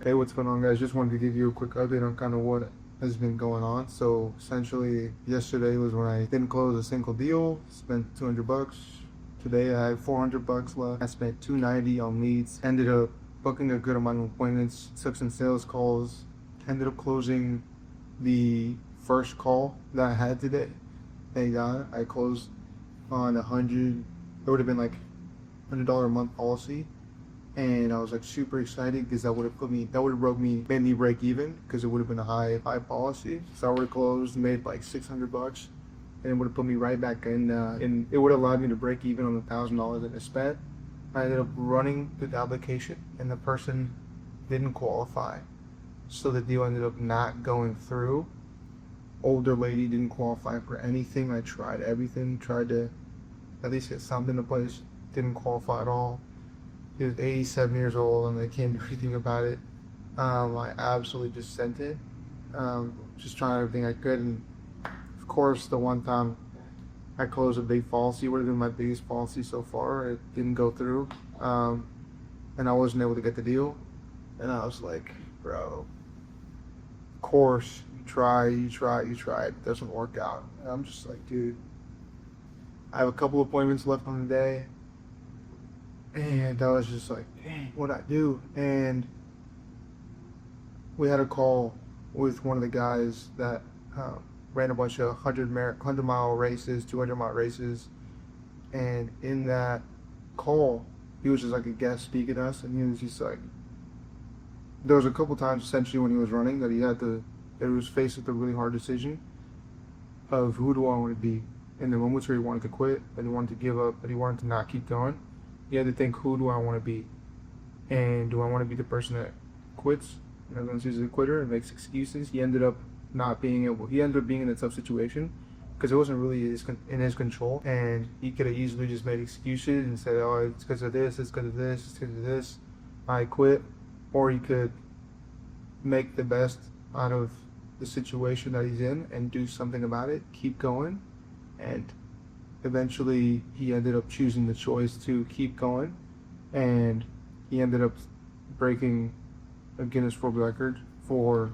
Hey, what's going on, guys? Just wanted to give you a quick update on kind of what has been going on. So essentially, yesterday was when I didn't close a single deal, spent 200 bucks. Today I have 400 bucks left. I spent 290 on leads, ended up booking a good amount of appointments, took some sales calls, ended up closing the first call that I had today. Thank God. I closed on 100, it would have been like $100 a month policy. And I was like super excited because that would have made me break even because it would have been a high policy. So I would have closed, made like 600 bucks, and it would have put me right back in, and it would have allowed me to break even on the $1,000 that I spent. I ended up running the application, and the person didn't qualify, so the deal ended up not going through. Older lady didn't qualify for anything. I tried everything, tried to at least get something in place, didn't qualify at all. He was 87 years old and they can't do anything about it. I absolutely just sent it. Just trying everything I could. And of course, the one time I closed a big policy, would have been my biggest policy so far. It didn't go through. And I wasn't able to get the deal. And I was like, bro, of course, you try. It doesn't work out. And I'm just like, dude, I have a couple appointments left on the day. And I was just like, dang, what'd I do? And we had a call with one of the guys that ran a bunch of 100-mile races, 200-mile races. And in that call, he was just like a guest speaking to us. And he was just like, there was a couple times essentially when he was running that he was faced with a really hard decision of who do I want to be. In the moments where he wanted to quit, that he wanted to give up, that he wanted to not keep going. You have to think, who do I want to be? And do I want to be the person that quits? And everyone sees a quitter and makes excuses. He ended up being in a tough situation because it wasn't really in his control. And he could have easily just made excuses and said, oh, it's because of this, it's because of this, it's because of this, I quit. Or he could make the best out of the situation that he's in and do something about it, keep going. And eventually, he ended up choosing the choice to keep going, and he ended up breaking a Guinness World Record for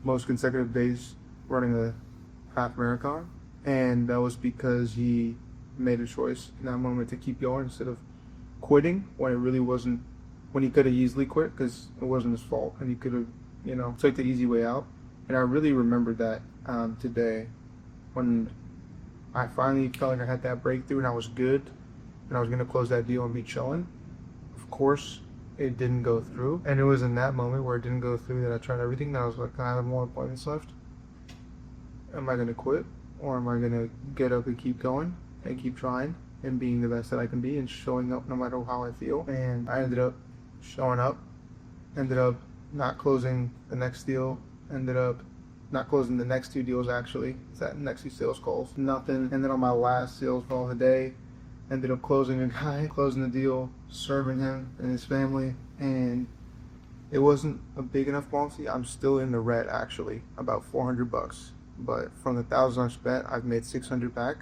most consecutive days running a half marathon. And that was because he made a choice in that moment to keep going instead of quitting when it really wasn't, when he could have easily quit because it wasn't his fault, and he could have, took the easy way out. And I really remembered that today when I finally felt like I had that breakthrough and I was good and I was going to close that deal and be chilling. Of course, it didn't go through. And it was in that moment where it didn't go through that I tried everything. That I was like, I have more appointments left. Am I going to quit? Or am I going to get up and keep going and keep trying and being the best that I can be and showing up no matter how I feel? And I ended up showing up, ended up not closing the next deal, ended up not closing the next two deals actually. It's that next two sales calls. Nothing. And then on my last sales call of the day, ended up closing a guy, closing the deal, serving him and his family. And it wasn't a big enough policy. I'm still in the red actually, about 400 bucks. But from the 1,000 I spent, I've made 600 back.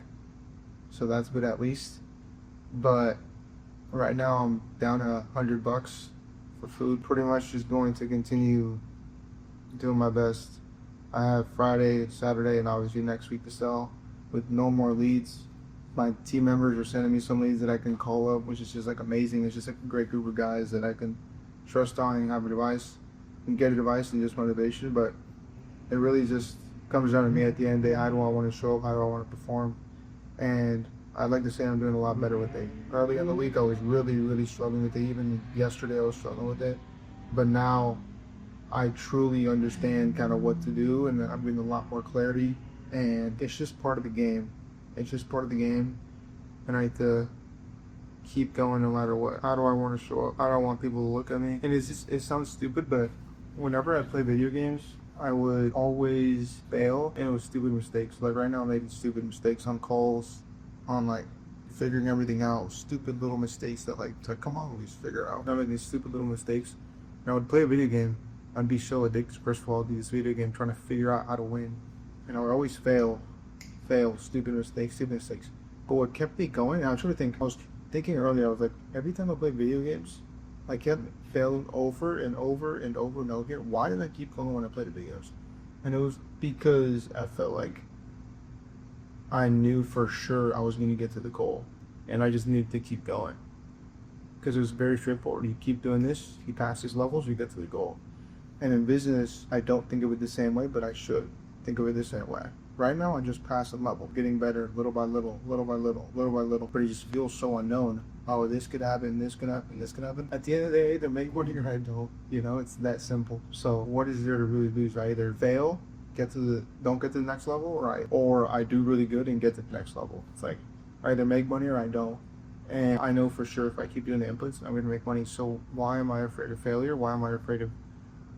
So that's good at least. But right now I'm down to 100 bucks for food. Pretty much just going to continue doing my best. I have Friday, Saturday, and obviously next week to sell with no more leads. My team members are sending me some leads that I can call up, which is just like amazing. It's just like a great group of guys that I can trust on and have a device and get a device and just motivation. But it really just comes down to me at the end of the day. How do I want to show up? How do I want to perform? And I'd like to say I'm doing a lot better with it. Early in the week, I was really struggling with it. Even yesterday, I was struggling with it. But now I truly understand kind of what to do, and I'm getting a lot more clarity, and it's just part of the game. It's just part of the game, and I have to keep going no matter what. How do I want to show up? How do I want people to look at me? And it sounds stupid, but whenever I play video games, I would always fail, and it was stupid mistakes. Like right now, I'm making stupid mistakes on calls, on like figuring everything out. Stupid little mistakes that like, come on, please figure out. I'm making these stupid little mistakes, and I would play a video game. I'd be so addicted, first of all, to this video game, trying to figure out how to win. And I would always fail, stupid mistakes. But what kept me going, and I was trying to think, I was thinking earlier, I was like, every time I play video games, I kept failing over and over and over and over again. Why did I keep going when I played the videos? And it was because I felt like I knew for sure I was going to get to the goal, and I just needed to keep going. Because it was very straightforward. You keep doing this, you pass these levels, you get to the goal. And in business, I don't think of it the same way, but I should think of it the same way. Right now, I just pass a level, getting better little by little, little by little, little by little. But it just feels so unknown. Oh, this could happen, this could happen, this could happen. At the end of the day, either make money or I don't. You know, it's that simple. So what is there to really lose? I either fail, don't get to the next level, right? Or I do really good and get to the next level. It's like, I either make money or I don't. And I know for sure if I keep doing the inputs, I'm going to make money. So why am I afraid of failure? Why am I afraid of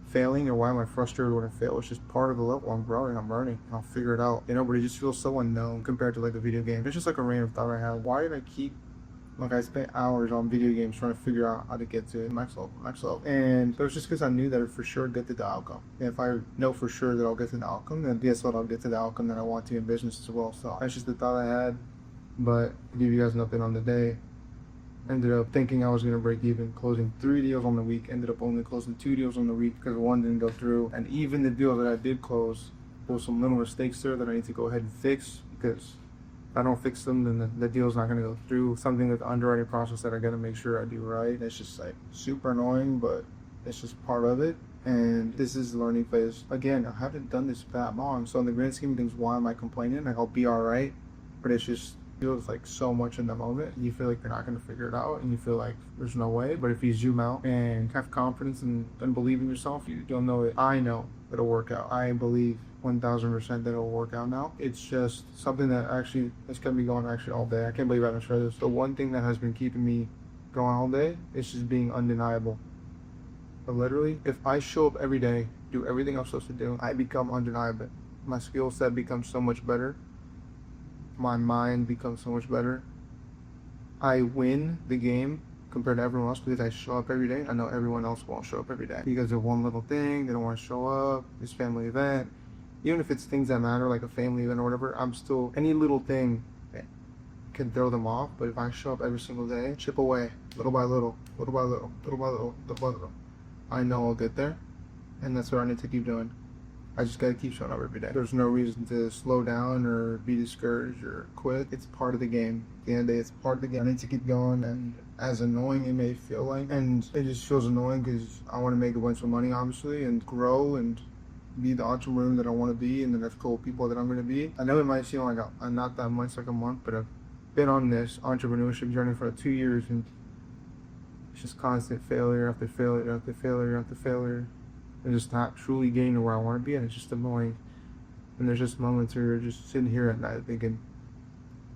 failing, or why am I frustrated when I fail? It's just part of the level. I'm growing, I'm learning, I'll figure it out. You know, but it just feels so unknown compared to like a video game. It's just like a random thought I had. Why did I keep, like, I spent hours on video games trying to figure out how to get to next level. And it was just because I knew that I'd for sure get to the outcome. And if I know for sure that I'll get to the outcome, then guess what? I'll get to the outcome that I want to in business as well. So that's just the thought I had. But I'll give you guys an update on the day. Ended up thinking I was going to break even, closing 3 deals on the week. Ended up only closing 2 deals on the week because one didn't go through. And even the deal that I did close, there was some little mistakes there that I need to go ahead and fix, because if I don't fix them, then the deal's not going to go through. Something with the underwriting process that I got to make sure I do right. It's just like super annoying, but it's just part of it. And this is the learning phase. Again, I haven't done this that long, so in the grand scheme of things, why am I complaining? Like, I'll be all right, but it's just feels like so much in the moment. You feel like you're not going to figure it out, and you feel like there's no way. But if you zoom out and have confidence and believe in yourself, you'll know it. I know it'll work out. I believe 1000% that it'll work out now. It's just something that actually has kept me going actually all day. I can't believe I haven't shared this. The one thing that has been keeping me going all day is just being undeniable. But literally, if I show up every day, do everything I'm supposed to do, I become undeniable. My skill set becomes so much better. My mind becomes so much better. I win the game compared to everyone else because I show up every day. I know everyone else won't show up every day because of one little thing. They don't want to show up. This family event. Even if it's things that matter, like a family event or whatever, I'm still, any little thing can throw them off. But if I show up every single day, chip away, little by little, little by little, little by little, little by little, I know I'll get there. And that's what I need to keep doing. I just gotta keep showing up every day. There's no reason to slow down or be discouraged or quit. It's part of the game. At the end of the day, it's part of the game. I need to keep going, and as annoying it may feel like, and it just feels annoying because I want to make a bunch of money, obviously, and grow and be the entrepreneur that I want to be, and the next cool people that I'm going to be. I know it might seem like I'm not that much, like a month, but I've been on this entrepreneurship journey for 2 years, and it's just constant failure after failure after failure after failure. And just not truly getting to where I want to be, and it's just annoying. And there's just moments where you're just sitting here at night thinking,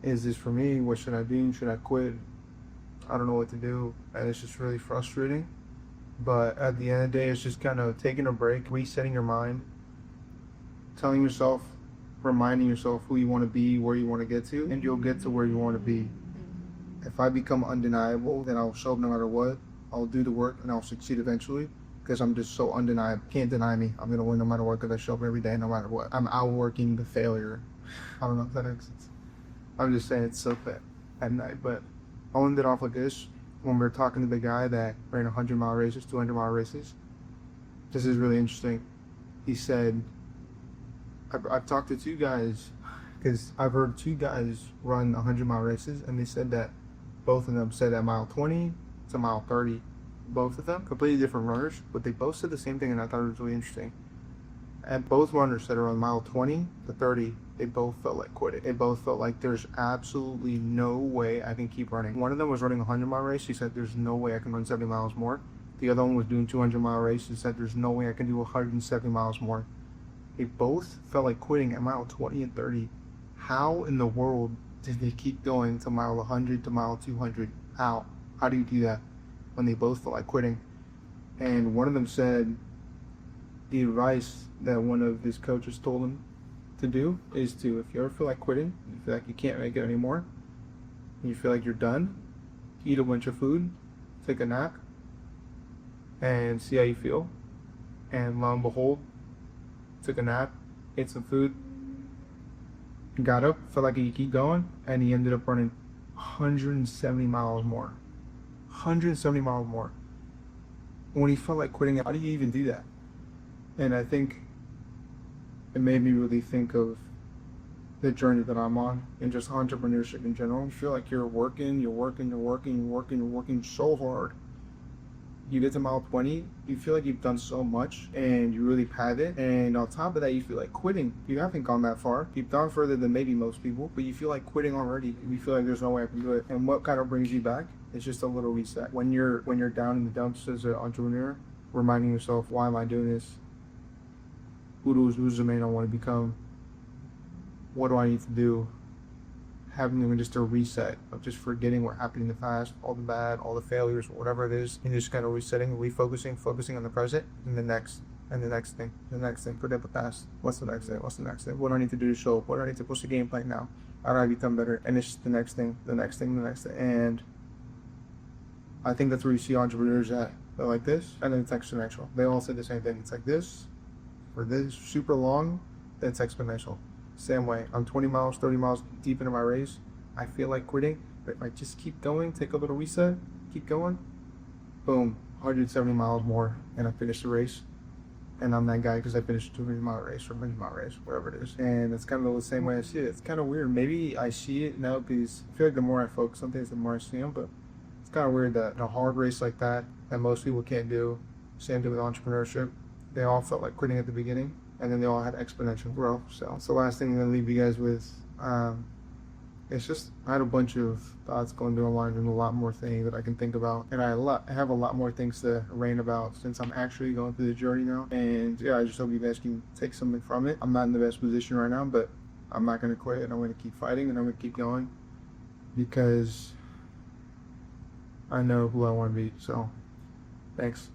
is this for me? What should I do? Should I quit? I don't know what to do. And it's just really frustrating. But at the end of the day, it's just kind of taking a break, resetting your mind, telling yourself, reminding yourself who you want to be, where you want to get to, and you'll get to where you want to be. If I become undeniable, then I'll show up no matter what. I'll do the work and I'll succeed eventually. Because I'm just so undeniable. Can't deny me. I'm going to win no matter what, because I show up every day no matter what. I'm outworking the failure. I don't know if that makes sense. I'm just saying it's so bad at night. But I'll end it off like this. When we were talking to the guy that ran 100-mile races, 200-mile races, this is really interesting. He said, I've talked to 2 guys, because I've heard 2 guys run 100-mile races, and they said that both of them said at mile 20 to mile 30, both of them, completely different runners, but they both said the same thing, and I thought it was really interesting. And both runners said around mile 20 to 30, they both felt like quitting. They both felt like there's absolutely no way I can keep running. One of them was running a 100-mile race. He said there's no way I can run 70 miles more. The other one was doing 200-mile race and said there's no way I can do 170 miles more. They both felt like quitting at mile 20 and 30. How in the world did they keep going to mile 100 to mile 200? How? How do you do that when they both felt like quitting? And one of them said the advice that one of his coaches told him to do is to, if you ever feel like quitting, you feel like you can't make it anymore, and you feel like you're done, eat a bunch of food, take a nap, and see how you feel. And lo and behold, took a nap, ate some food, got up, felt like he could keep going, and he ended up running 170 miles more. 170 miles more. when you felt like quitting, how do you even do that? And I think it made me really think of the journey that I'm on and just entrepreneurship in general. You feel like you're working so hard. You get to mile 20, you feel like you've done so much and you really pad it. And on top of that, you feel like quitting. You haven't gone that far. You've gone further than maybe most people, but you feel like quitting already. You feel like there's no way I can do it. And what kind of brings you back? It's just a little reset. When you're down in the dumps as an entrepreneur, reminding yourself, why am I doing this? Who's the man I want to become? What do I need to do? Having even just a reset of just forgetting what happened in the past, all the bad, all the failures, whatever it is, and just kind of resetting, focusing on the present and the next thing. Forget the past. What's the next thing? What do I need to do to show up? What do I need to push the game plan now? How do I become better? And it's just the next thing. And I think that's where you see entrepreneurs at. They're like this, and then it's exponential. They all say the same thing. It's like this, for this super long, then it's exponential. Same way. I'm 20 miles, 30 miles deep into my race. I feel like quitting, but if I just keep going, take a little reset, keep going, boom, 170 miles more, and I finish the race. And I'm that guy because I finished a 200-mile race or 100-mile race, whatever it is. And it's kind of the same way I see it. It's kind of weird. Maybe I see it now because I feel like the more I focus on things, the more I see them. But it's kind of weird that a hard race like that most people can't do, same thing with entrepreneurship, they all felt like quitting at the beginning. And then they all had exponential growth. So it's the last thing I'm gonna leave you guys with. It's just I had a bunch of thoughts going through my mind and a lot more things that I can think about, and I have a lot more things to rant about since I'm actually going through the journey now. And yeah, I just hope you guys can take something from it. I'm not in the best position right now, but I'm not gonna quit, and I'm gonna keep fighting, and I'm gonna keep going because I know who I want to be. So, thanks.